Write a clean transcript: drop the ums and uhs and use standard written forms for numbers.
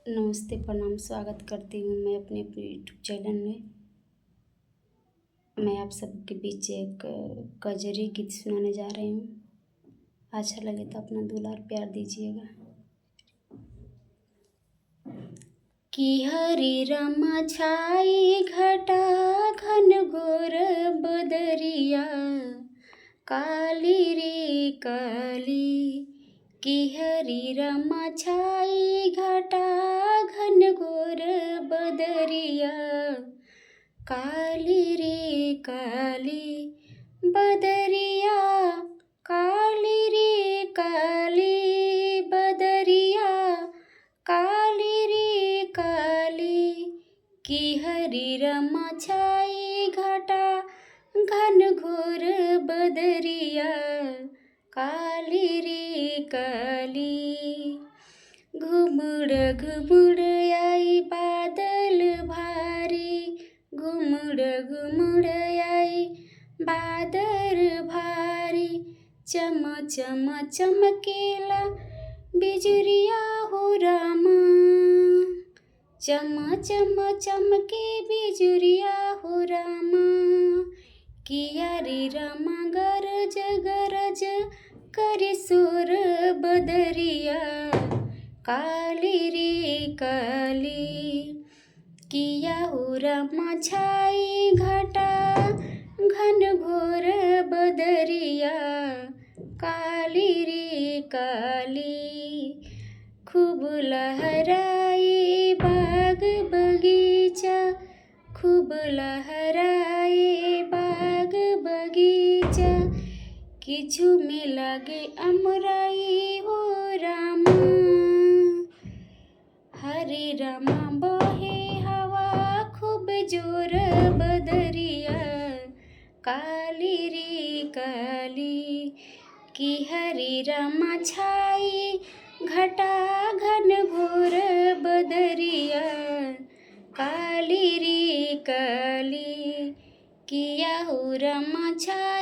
नमस्ते, प्रणाम, स्वागत करती हूँ मैं अपने अपने यूट्यूब चैनल में। मैं आप सबके बीच एक कजरी गीत सुनाने जा रही हूँ। अच्छा लगे तो अपना दुलार प्यार दीजिएगा। कि हरि रमा छाई घटा घन घोर बदरिया, काली रे काली। कि हरि रमा छाई घटा घन घोर बदरिया, काली रे काली। बदरिया काली रे काली, बदरिया काली रे काली। कि हरि रमा छाई घटा घन घोर बदरिया, काली रे काली। घुमुड़ घुमुड़ आई बादल भारी, घुमुड़ घुमुड़ आई बादल भारी। चम चम चमकेला बिजुरिया हो रामा, चम चम चमके बिजुरिया हो रामा। किया रे रामा गरज गरज करि सुर बदरिया, काली रे काली। किया हो रमा छाई घटा घन घोर बदरिया, काली रे काली। खूब लहराए बाग बगीचा, खूब लहराए बाग बगीचा। किछु में लागे अमराई हो रामा, हरे रामा बहे हवा खूब जोर बदरिया, काली रे काली। कि हरि रमा छाई घटा घन घोर बदरिया, काली रे काली। किया हो रमा छाई